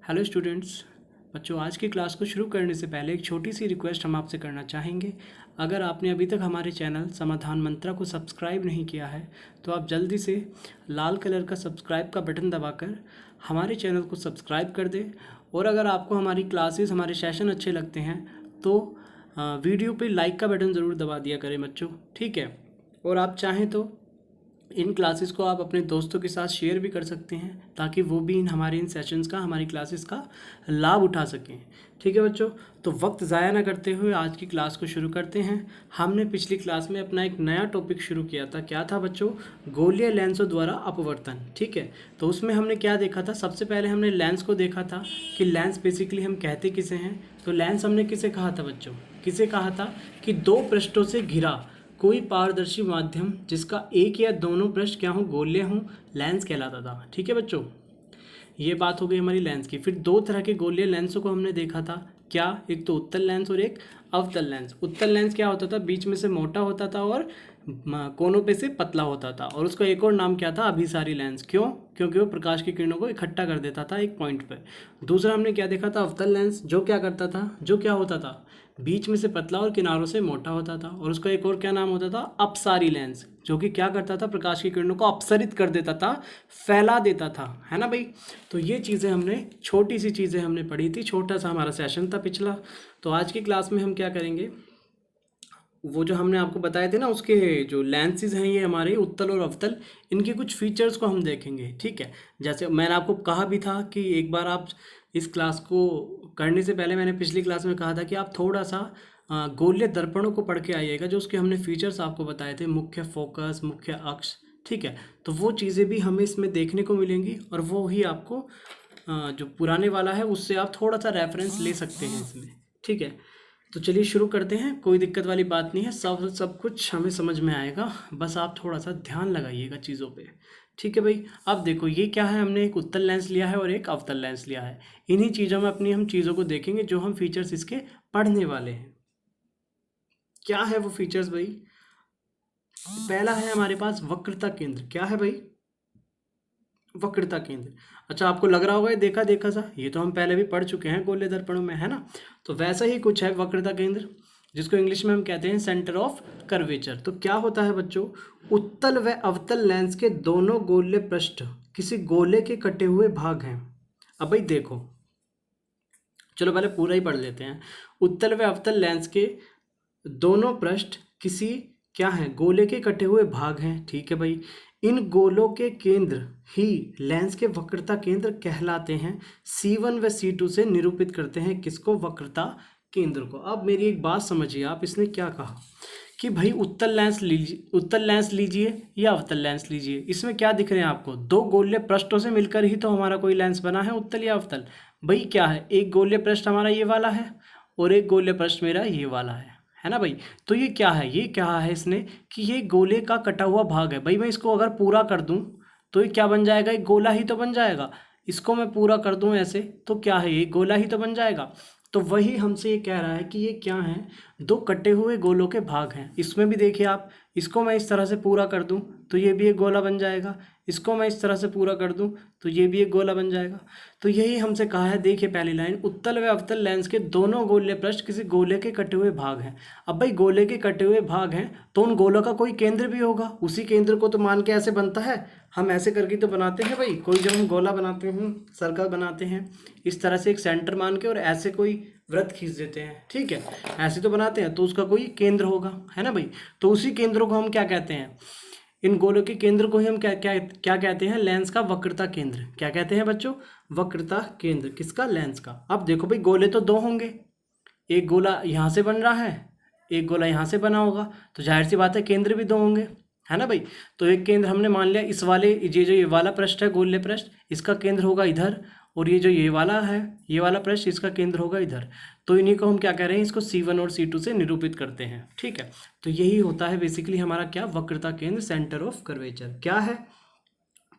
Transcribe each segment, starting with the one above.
Hello students. बच्चों, आज की क्लास को शुरू करने से पहले एक छोटी सी रिक्वेस्ट हम आपसे करना चाहेंगे। अगर आपने अभी तक हमारे चैनल समाधान मंत्रा को सब्सक्राइब नहीं किया है तो आप जल्दी से लाल कलर का सब्सक्राइब का बटन दबाकर हमारे चैनल को सब्सक्राइब कर दें। और अगर आपको हमारी क्लासेस, हमारे सेशन अच्छे लगते हैं तो वीडियो पे लाइक का बटन ज़रूर दबा दिया करें बच्चों, ठीक है। और आप चाहें तो इन क्लासेस को आप अपने दोस्तों के साथ शेयर भी कर सकते हैं ताकि वो भी इन सेशंस का, हमारी क्लासेस का लाभ उठा सकें, ठीक है बच्चों। तो वक्त ज़ाया ना करते हुए आज की क्लास को शुरू करते हैं। हमने पिछली क्लास में अपना एक नया टॉपिक शुरू किया था। क्या था बच्चों? गोलीय लेंसों द्वारा अपवर्तन, ठीक है। तो उसमें हमने क्या देखा था? सबसे पहले हमने लेंस को देखा था कि लेंस बेसिकली हम कहते किसे हैं। तो लेंस हमने किसे कहा था बच्चों? किसे कहा था कि दो पृष्ठों से घिरा कोई पारदर्शी माध्यम जिसका एक या दोनों पृष्ठ क्या हों, गोलीय हों, लेंस कहलाता था, ठीक है बच्चों। ये बात हो गई हमारी लेंस की। फिर दो तरह के गोलीय लेंसों को हमने देखा था। क्या? एक तो उत्तल लेंस और एक अवतल लेंस। उत्तल लेंस क्या होता था? बीच में से मोटा होता था और कोनों पे से पतला होता था। और उसका एक और नाम क्या था? अभिसारी लेंस। क्यों? क्योंकि वो प्रकाश की किरणों को इकट्ठा कर देता था एक पॉइंट पर। दूसरा हमने क्या देखा था? अवतल लेंस, जो क्या करता था, जो क्या होता था, बीच में से पतला और किनारों से मोटा होता था। और उसका एक और क्या नाम होता था? अपसारी लेंस, जो कि क्या करता था? प्रकाश की किरणों को अपसरित कर देता था, फैला देता था, है ना भाई। तो ये चीज़ें हमने, छोटी सी चीज़ें हमने पढ़ी थी। छोटा सा हमारा सेशन था पिछला। तो आज की क्लास में हम क्या करेंगे, वो जो हमने आपको बताए थे ना, उसके जो लेंसेज हैं ये हमारे उत्तल और अवतल, इनके कुछ फीचर्स को हम देखेंगे, ठीक है। जैसे मैंने आपको कहा भी था कि एक बार आप इस क्लास को करने से पहले, मैंने पिछली क्लास में कहा था कि आप थोड़ा सा गोलीय दर्पणों को पढ़ के आइएगा, जो उसके हमने फीचर्स आपको बताए थे, मुख्य फोकस, मुख्य अक्ष, ठीक है। तो वो चीज़ें भी हमें इसमें देखने को मिलेंगी और वो ही आपको जो पुराने वाला है उससे आप थोड़ा सा रेफरेंस ले सकते हैं इसमें, ठीक है। तो चलिए शुरू करते हैं। कोई दिक्कत वाली बात नहीं है, सब कुछ हमें समझ में आएगा। बस आप थोड़ा सा ध्यान लगाइएगा चीज़ों पे, ठीक है भाई। अब देखो ये क्या है, हमने एक उत्तल लेंस लिया है और एक अवतल लेंस लिया है। इन्हीं चीज़ों में अपनी हम चीज़ों को देखेंगे जो हम फीचर्स इसके पढ़ने वाले हैं। क्या है वो फीचर्स भाई? पहला है हमारे पास वक्रता केंद्र। क्या है भाई? वक्रता केंद्र। अच्छा, आपको लग रहा होगा ये देखा देखा सा, ये तो हम पहले भी पढ़ चुके हैं गोलीय दर्पणों में, है ना। तो वैसा ही कुछ है वक्रता केंद्र, जिसको इंग्लिश में हम कहते हैं सेंटर ऑफ कर्वेचर। तो क्या होता है बच्चों? उत्तल व अवतल लेंस के दोनों गोलीय पृष्ठ किसी गोले के कटे हुए भाग हैं। अब भाई देखो, चलो पहले पूरा ही पढ़ लेते हैं। उत्तल व अवतल लेंस के दोनों पृष्ठ किसी क्या है, गोले के कटे हुए भाग हैं, ठीक है भाई। इन गोलों के केंद्र ही लेंस के वक्रता केंद्र कहलाते हैं। C1 व C2 से निरूपित करते हैं किसको? वक्रता केंद्र को। अब मेरी एक बात समझिए आप, इसने क्या कहा कि भाई उत्तल लेंस लीजिए या अवतल लेंस लीजिए, इसमें क्या दिख रहे हैं आपको? दो गोलीय पृष्ठों से मिलकर ही तो हमारा कोई लेंस बना है, उत्तल या अवतल। भाई क्या है, एक गोलीय पृष्ठ हमारा ये वाला है और एक गोलीय पृष्ठ मेरा ये वाला है ना भाई। तो ये क्या है, ये क्या है इसने कि ये गोले का कटा हुआ भाग है। भाई मैं इसको अगर पूरा कर दूं तो ये क्या बन जाएगा? एक गोला ही तो बन जाएगा। इसको मैं पूरा कर दूं ऐसे तो क्या है, ये गोला ही तो बन जाएगा। तो वही हमसे ये कह रहा है कि ये क्या है? दो कटे हुए गोलों के भाग हैं। इसमें भी देखिए आप, इसको मैं इस तरह से पूरा कर दूं तो ये भी एक गोला बन जाएगा, इसको मैं इस तरह से पूरा कर दूं तो ये भी एक गोला बन जाएगा। तो यही हमसे कहा है। देखिए पहली लाइन, उत्तल व अवतल लेंस के दोनों गोलीय पृष्ठ किसी गोले के कटे हुए भाग हैं। अब भाई गोले के कटे हुए भाग हैं तो उन गोलों का कोई केंद्र भी होगा। उसी केंद्र को तो मान के ऐसे बनता है, हम ऐसे करके तो बनाते हैं भाई। कोई जब हम गोला बनाते हैं, सर्कल बनाते हैं, इस तरह से एक सेंटर मान के और ऐसे कोई वृत्त खींच देते हैं, ठीक है, ऐसे तो बनाते हैं। तो उसका कोई केंद्र होगा, है ना भाई। तो उसी केंद्र को हम क्या कहते हैं? इन गोलों के केंद्र को ही हम क्या क्या क्या कहते हैं? लेंस का वक्रता केंद्र। क्या कहते हैं बच्चों? वक्रता केंद्र। किसका? लेंस का। अब देखो भाई, गोले तो दो होंगे, एक गोला यहाँ से बन रहा है, एक गोला यहाँ से बना होगा, तो जाहिर सी बात है केंद्र भी दो होंगे, है ना भाई। तो एक केंद्र हमने मान लिया, इस वाले ये वाला पृष्ठ है गोलीय पृष्ठ, इसका केंद्र होगा इधर, और ये जो ये वाला है, ये वाला पृष्ठ, इसका केंद्र होगा इधर। तो इन्हीं को हम क्या कह रहे हैं? इसको C1 और C2 से निरूपित करते हैं, ठीक है। तो यही होता है बेसिकली हमारा क्या? वक्रता केंद्र, सेंटर ऑफ कर्वेचर। क्या है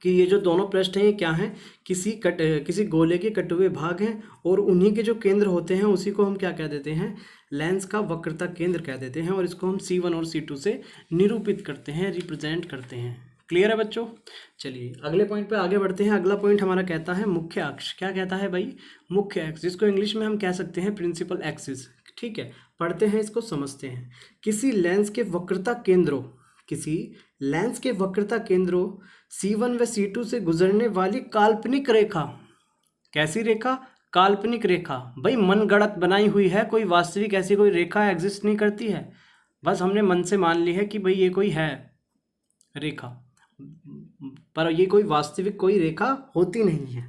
कि ये जो दोनों पृष्ठ हैं ये क्या हैं? किसी गोले के कटे हुए भाग हैं और उन्हीं के जो केंद्र होते हैं उसी को हम क्या कह देते हैं? लेंस का वक्रता केंद्र कह देते हैं। और इसको हम C1 और C2 से निरूपित करते हैं, रिप्रेजेंट करते हैं, क्लियर है बच्चों? चलिए अगले पॉइंट पे आगे बढ़ते हैं। अगला पॉइंट हमारा कहता है मुख्य अक्ष। क्या कहता है भाई? मुख्य अक्ष, जिसको इंग्लिश में हम कह सकते हैं प्रिंसिपल एक्सिस। ठीक है, पढ़ते हैं इसको, समझते हैं। किसी लेंस के वक्रता केंद्रों C1 व C2 से गुजरने वाली काल्पनिक रेखा। कैसी रेखा? काल्पनिक रेखा। भाई मनगढ़ंत बनाई हुई है, कोई वास्तविक ऐसी कोई रेखा एग्जिस्ट नहीं करती है। बस हमने मन से मान ली है कि भाई ये कोई है रेखा, पर ये कोई वास्तविक कोई रेखा होती नहीं है।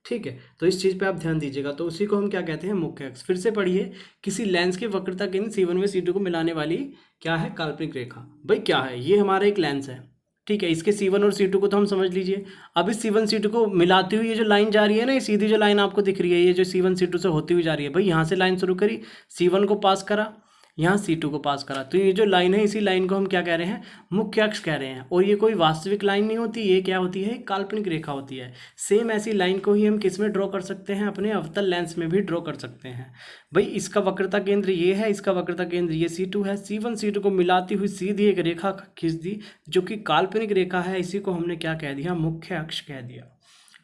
ठीक है, तो इस चीज़ पे आप ध्यान दीजिएगा। तो उसी को हम क्या कहते हैं? मुख्य अक्ष। फिर से पढ़िए, किसी लेंस की वक्रता केंद्र C1 में C2 को मिलाने वाली क्या है? काल्पनिक रेखा। भाई क्या है? ये हमारा एक लेंस है। ठीक है, इसके C1 और C2 को तो हम समझ लीजिए। अब इस C1 C2 को मिलाती हुई ये जो लाइन जा रही है ना, ये सीधी जो लाइन आपको दिख रही है, ये जो C1 C2 से होती हुई जा रही है, भाई यहाँ से लाइन शुरू करी, C1 को पास करा, यहाँ C2 को पास करा, तो ये जो लाइन है, इसी लाइन को हम क्या कह रहे हैं? मुख्य अक्ष कह रहे हैं। और ये कोई वास्तविक लाइन नहीं होती, ये क्या होती है? काल्पनिक रेखा होती है। सेम ऐसी लाइन को ही हम किस में ड्रॉ कर सकते हैं? अपने अवतल लेंस में भी ड्रॉ कर सकते हैं। भाई इसका वक्रता केंद्र ये है, इसका वक्रता केंद्र ये C2 है। C1 C2 को मिलाती हुई सीधी एक रेखा खींच दी जो कि काल्पनिक रेखा है, इसी को हमने क्या कह दिया? मुख्य अक्ष कह दिया।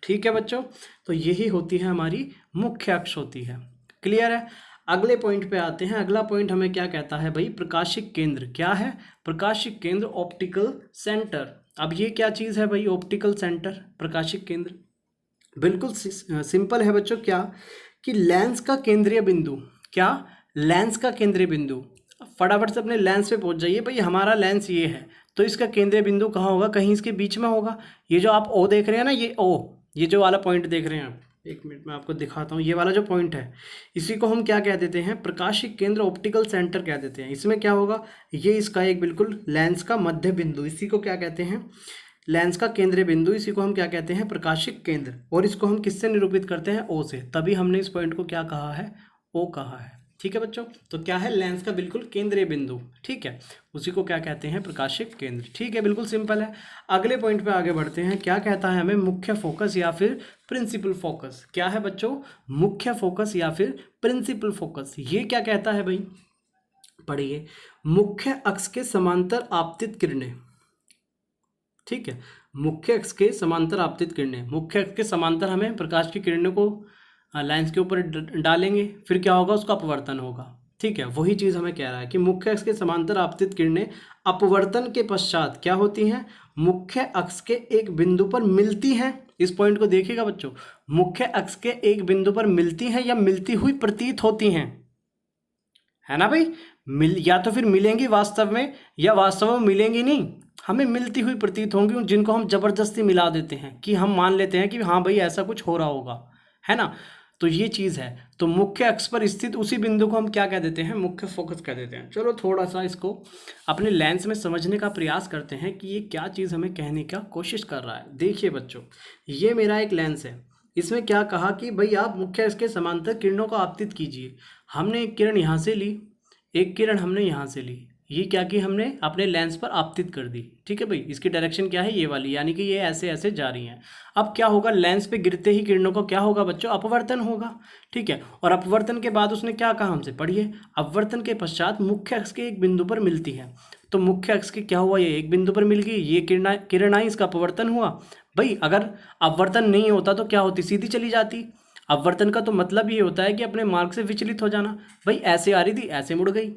ठीक है बच्चों, तो यही होती है हमारी मुख्य अक्ष होती है। क्लियर है? अगले पॉइंट पे आते हैं। अगला पॉइंट हमें क्या कहता है भाई? प्रकाशिक केंद्र। क्या है? प्रकाशिक केंद्र, ऑप्टिकल सेंटर। अब ये क्या चीज़ है भाई? ऑप्टिकल सेंटर, प्रकाशिक केंद्र। बिल्कुल सिंपल है बच्चों। क्या कि लेंस का केंद्रीय बिंदु। क्या? लेंस का केंद्रीय बिंदु। फटाफट से अपने लेंस पे पहुंच जाइए। भाई हमारा लेंस ये है, तो इसका केंद्रीय बिंदु कहाँ होगा? कहीं इसके बीच में होगा। ये जो आप ओ देख रहे हैं ना, ये ओ, ये जो वाला पॉइंट देख रहे हैं आप, एक मिनट में आपको दिखाता हूँ। ये वाला जो पॉइंट है, इसी को हम क्या कह देते हैं? प्रकाशिक केंद्र, ऑप्टिकल सेंटर कह देते हैं। इसमें क्या होगा? ये इसका एक बिल्कुल लेंस का मध्य बिंदु, इसी को क्या कहते हैं? लेंस का केंद्रीय बिंदु, इसी को हम क्या कहते हैं? प्रकाशिक केंद्र। और इसको हम किससे निरूपित करते हैं? ओ से। तभी हमने इस पॉइंट को क्या कहा है? ओ कहा है। ठीक है बच्चों, तो क्या है? लेंस का बिल्कुल केंद्रीय बिंदु। ठीक है, उसी को क्या कहते हैं? प्रकाशिक केंद्र। ठीक है, बिल्कुल सिंपल है। अगले पॉइंट पे आगे बढ़ते हैं। क्या कहता है हमें? मुख्य फोकस या फिर प्रिंसिपल फोकस। क्या है बच्चों? मुख्य फोकस या फिर प्रिंसिपल फोकस। ये क्या कहता है भाई? पढ़िए, मुख्य अक्ष के समांतर आपतित किरणें। ठीक है, मुख्य अक्ष के समांतर आपतित किरणें। मुख्य अक्ष के समांतर हमें प्रकाश की किरणों को लेंस के ऊपर डालेंगे, फिर क्या होगा? उसका अपवर्तन होगा। ठीक है, वही चीज़ हमें कह रहा है कि मुख्य अक्ष के समांतर आपतित किरणें अपवर्तन के पश्चात क्या होती हैं? मुख्य अक्ष के एक बिंदु पर मिलती हैं। इस पॉइंट को देखिएगा बच्चों, मुख्य अक्ष के एक बिंदु पर मिलती हैं या मिलती हुई प्रतीत होती हैं, है ना भाई? या तो फिर मिलेंगी वास्तव में, या वास्तव में मिलेंगी नहीं, हमें मिलती हुई प्रतीत होंगी, जिनको हम जबरदस्ती मिला देते हैं कि हम मान लेते हैं कि हाँ भाई ऐसा कुछ हो रहा होगा, है ना? तो ये चीज़ है। तो मुख्य अक्ष पर स्थित उसी बिंदु को हम क्या कह देते हैं? मुख्य फोकस कह देते हैं। चलो थोड़ा सा इसको अपने लेंस में समझने का प्रयास करते हैं कि ये क्या चीज़ हमें कहने का कोशिश कर रहा है। देखिए बच्चों, ये मेरा एक लेंस है। इसमें क्या कहा कि भाई आप मुख्य अक्ष के समांतर किरणों को आपतित कीजिए। हमने एक किरण यहाँ से ली, एक किरण हमने यहाँ से ली, ये क्या कि हमने अपने लेंस पर आपतित कर दी। ठीक है भाई, इसकी डायरेक्शन क्या है? ये वाली, यानी कि ये ऐसे ऐसे जा रही हैं। अब क्या होगा? लेंस पे गिरते ही किरणों को क्या होगा बच्चों? अपवर्तन होगा। ठीक है, और अपवर्तन के बाद उसने क्या कहा हमसे? पढ़िए, अपवर्तन के पश्चात मुख्य अक्ष के एक बिंदु पर मिलती है। तो मुख्य अक्ष के क्या हुआ? ये एक बिंदु पर मिल गई, ये किरण आई, इसका अपवर्तन हुआ। भाई अगर अपवर्तन नहीं होता तो क्या होती? सीधी चली जाती। अपवर्तन का तो मतलब ये होता है कि अपने मार्ग से विचलित हो जाना। भाई ऐसे आ रही थी, ऐसे मुड़ गई,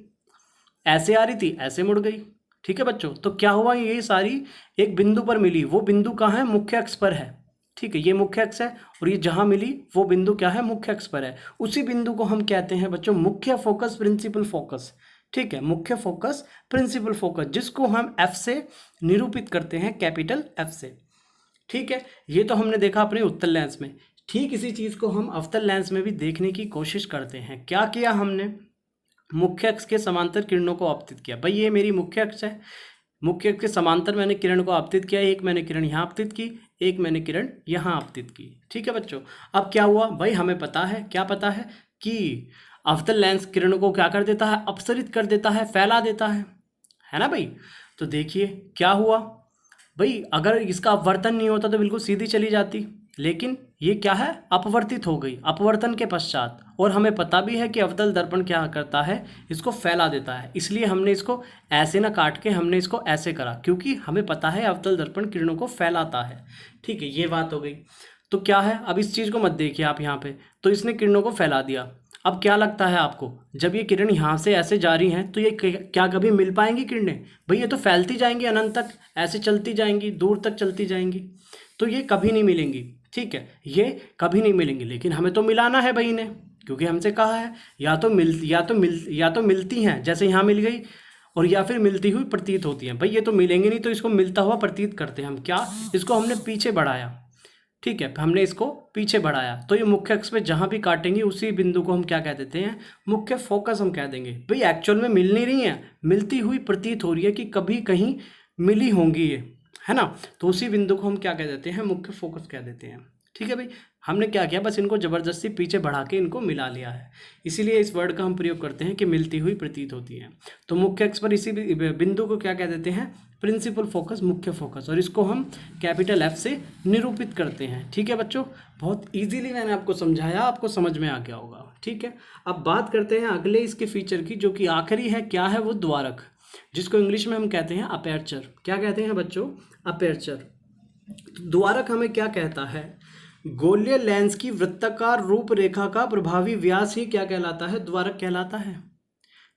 ऐसे आ रही थी, ऐसे मुड़ गई। ठीक है बच्चों, तो क्या हुआ? ये सारी एक बिंदु पर मिली। वो बिंदु कहाँ है? मुख्य अक्ष पर है। ठीक है, ये मुख्य अक्ष है, और ये जहाँ मिली वो बिंदु क्या है? मुख्य अक्ष पर है। उसी बिंदु को हम कहते हैं बच्चों मुख्य फोकस, प्रिंसिपल फोकस। ठीक है, मुख्य फोकस, प्रिंसिपल फोकस, जिसको हम एफ से निरूपित करते हैं, कैपिटल एफ से। ठीक है, ये तो हमने देखा अपने उत्तल लेंस में। ठीक इसी चीज़ को हम अवतल लेंस में भी देखने की कोशिश करते हैं। क्या किया हमने? मुख्य अक्ष के समांतर किरणों को आपतित किया। भाई ये मेरी मुख्य अक्ष है, मुख्य अक्ष के समांतर मैंने किरण को आपतित किया। एक मैंने किरण यहाँ आपतित की, एक मैंने किरण यहाँ आपतित की। ठीक है बच्चों, अब क्या हुआ? भाई हमें पता है, क्या पता है? कि अवतल लेंस किरणों को क्या कर देता है? अपसरित कर देता है, फैला देता है ना भाई? तो देखिए क्या हुआ भाई, अगर इसका अपवर्तन नहीं होता तो बिल्कुल सीधी चली जाती। लेकिन ये क्या है, अपवर्तित हो गई अपवर्तन के पश्चात। और हमें पता भी है कि अवतल दर्पण क्या करता है, इसको फैला देता है, इसलिए हमने इसको ऐसे ना काट के हमने इसको ऐसे करा, क्योंकि हमें पता है अवतल दर्पण किरणों को फैलाता है। ठीक है, ये बात हो गई। तो क्या है, अब इस चीज़ को मत देखिए आप यहाँ पे, तो इसने किरणों को फैला दिया। अब क्या लगता है आपको, जब ये किरण यहाँ से ऐसे जा रही हैं तो ये क्या कभी मिल पाएंगी किरणें? भाई ये तो फैलती जाएंगी अनंत तक, ऐसे चलती जाएंगी, दूर तक चलती जाएंगी, तो ये कभी नहीं मिलेंगी। ठीक है, ये कभी नहीं मिलेंगी, लेकिन हमें तो मिलाना है भाई इन्हें, क्योंकि हमसे कहा है या तो मिलती हैं, जैसे यहाँ मिल गई, और या फिर मिलती हुई प्रतीत होती हैं। भाई ये तो मिलेंगे नहीं, तो इसको मिलता हुआ प्रतीत करते हैं हम। क्या, इसको हमने पीछे बढ़ाया। ठीक है, हमने इसको पीछे बढ़ाया, तो ये मुख्य अक्ष पे जहाँ भी काटेंगे उसी बिंदु को हम क्या कह देते हैं, मुख्य फोकस हम कह देंगे। भाई एक्चुअल में मिल नहीं रही है, मिलती हुई प्रतीत हो रही है कि कभी कहीं मिली होंगी ये, है ना, तो उसी बिंदु को हम क्या कह देते हैं, मुख्य फोकस कह देते हैं। ठीक है भाई, हमने क्या किया, बस इनको ज़बरदस्ती पीछे बढ़ा के इनको मिला लिया है, इसीलिए इस वर्ड का हम प्रयोग करते हैं कि मिलती हुई प्रतीत होती है। तो मुख्य अक्ष पर इसी बिंदु को क्या कह देते हैं, प्रिंसिपल फोकस, मुख्य फोकस, और इसको हम कैपिटल F से निरूपित करते हैं। ठीक है बच्चों, बहुत इजीली मैंने आपको समझाया, आपको समझ में आ गया होगा। ठीक है, अब बात करते हैं अगले इसके फीचर की, जो कि आखिरी है। क्या है वो, द्वारक, जिसको इंग्लिश में हम कहते हैं अपर्चर। क्या कहते हैं बच्चों, अपर्चर। द्वारक हमें क्या कहता है, गोलीय लेंस की वृत्ताकार रूपरेखा का प्रभावी व्यास ही क्या कहलाता है, द्वारक कहलाता है।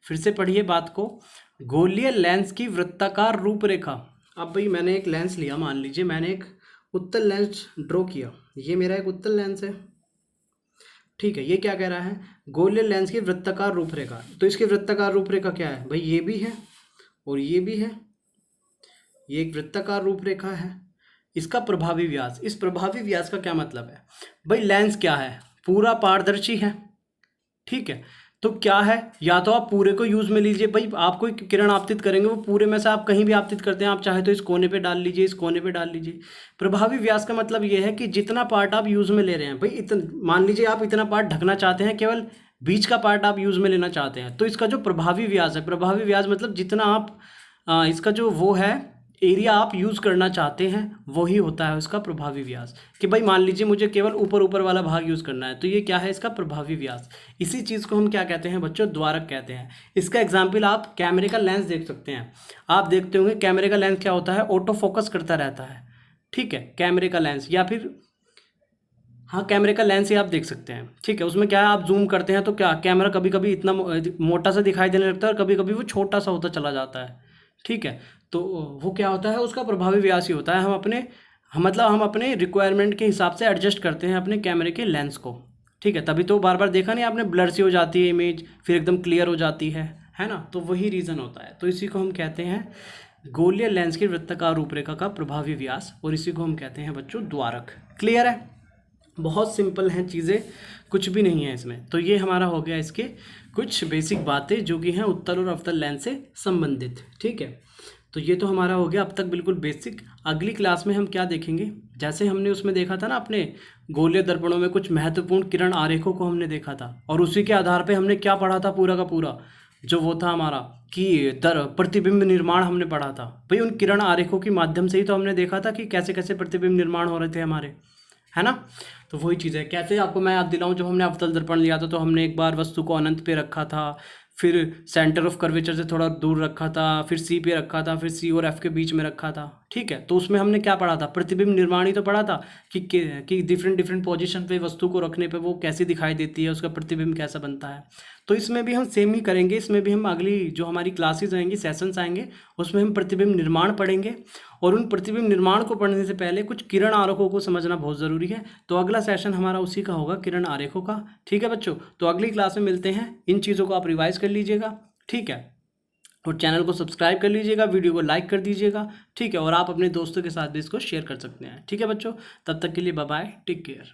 फिर से पढ़िए बात को, गोलीय लेंस की वृत्ताकार रूपरेखा। अब भाई मैंने एक लेंस लिया, मान लीजिए मैंने एक उत्तल लेंस ड्रॉ किया, ये मेरा एक उत्तल लेंस है। ठीक है, ये क्या कह रहा है, गोलीय लेंस की वृत्ताकार रूपरेखा। तो इसकी वृत्ताकार रूपरेखा क्या है भाई, ये भी है और ये भी है, ये एक वृत्ताकार रूपरेखा है। इसका प्रभावी व्यास, इस प्रभावी व्यास का क्या मतलब है भाई, लेंस क्या है, पूरा पारदर्शी है। ठीक है, तो क्या है, या तो आप पूरे को यूज में लीजिए, भाई आप कोई किरण आपतित करेंगे वो पूरे में से आप कहीं भी आपतित करते हैं, आप चाहे तो इस कोने पे डाल लीजिए, इस कोने पे डाल लीजिए। प्रभावी व्यास का मतलब ये है कि जितना पार्ट आप यूज में ले रहे हैं, भाई इतना मान लीजिए आप इतना पार्ट ढकना चाहते हैं, केवल बीच का पार्ट आप यूज में लेना चाहते हैं, तो इसका जो प्रभावी व्यास है, प्रभावी व्यास मतलब जितना आप इसका जो वो है एरिया आप यूज़ करना चाहते हैं, वही होता है उसका प्रभावी व्यास। कि भाई मान लीजिए मुझे केवल ऊपर ऊपर वाला भाग यूज़ करना है, तो ये क्या है, इसका प्रभावी व्यास। इसी चीज़ को हम क्या कहते हैं बच्चों, द्वारक कहते हैं। इसका एग्जाम्पल आप कैमरे का लेंस देख सकते हैं। आप देखते होंगे कैमरे का लेंस क्या होता है, ऑटो फोकस करता रहता है। ठीक है, कैमरे का लेंस, या फिर हाँ कैमरे का लेंस ही आप देख सकते हैं। ठीक है, उसमें क्या है, आप जूम करते हैं तो क्या कैमरा कभी कभी इतना मोटा सा दिखाई देने लगता है और कभी कभी वो छोटा सा होता चला जाता है। ठीक है, तो वो क्या होता है, उसका प्रभावी व्यास ही होता है। हम अपने रिक्वायरमेंट के हिसाब से एडजस्ट करते हैं अपने कैमरे के लेंस को। ठीक है, तभी तो बार बार देखा नहीं आपने, ब्लर सी हो जाती है इमेज, फिर एकदम क्लियर हो जाती है ना, तो वही रीज़न होता है। तो इसी को हम कहते हैं गोलीय लेंस की वृत्ताकार रूपरेखा का प्रभावी व्यास, और इसी को हम कहते हैं बच्चों द्वारक। क्लियर है, बहुत सिंपल हैं चीज़ें, कुछ भी नहीं है इसमें। तो ये हमारा हो गया इसके कुछ बेसिक बातें जो कि हैं उत्तल और अवतल लेंस से संबंधित। ठीक है, तो ये तो हमारा हो गया अब तक बिल्कुल बेसिक। अगली क्लास में हम क्या देखेंगे, जैसे हमने उसमें देखा था ना अपने गोलीय दर्पणों में कुछ महत्वपूर्ण किरण आरेखों को हमने देखा था, और उसी के आधार पे हमने क्या पढ़ा था, पूरा का पूरा जो वो था हमारा कि प्रतिबिंब निर्माण हमने पढ़ा था। भाई उन किरण आरेखों के माध्यम से ही तो हमने देखा था कि कैसे कैसे प्रतिबिंब निर्माण हो रहे थे हमारे, है ना। तो वही चीज़ है। कैसे आपको मैं याद दिलाऊं, जब हमने अवतल दर्पण लिया था तो हमने एक बार वस्तु को अनंत पे रखा था, फिर सेंटर ऑफ कर्वेचर से थोड़ा दूर रखा था, फिर सी पे रखा था, फिर सी और एफ के बीच में रखा था। ठीक है, तो उसमें हमने क्या पढ़ा था, प्रतिबिंब निर्माण ही तो पढ़ा था कि डिफरेंट पोजीशन पे वस्तु को रखने पे वो कैसी दिखाई देती है, उसका प्रतिबिंब कैसा बनता है। तो इसमें भी हम सेम ही करेंगे। इसमें भी हम अगली जो हमारी क्लासेस आएंगी, सेशंस आएंगे, उसमें हम प्रतिबिंब निर्माण पढ़ेंगे, और उन प्रतिबिंब निर्माण को पढ़ने से पहले कुछ किरण आरेखों को समझना बहुत ज़रूरी है। तो अगला सेशन हमारा उसी का होगा, किरण आरेखों का। ठीक है बच्चों, तो अगली क्लास में मिलते हैं। इन चीज़ों को आप रिवाइज कर लीजिएगा, ठीक है, और चैनल को सब्सक्राइब कर लीजिएगा, वीडियो को लाइक कर दीजिएगा, ठीक है, और आप अपने दोस्तों के साथ भी इसको शेयर कर सकते हैं। ठीक है बच्चों, तब तक के लिए बाय बाय, टेक केयर।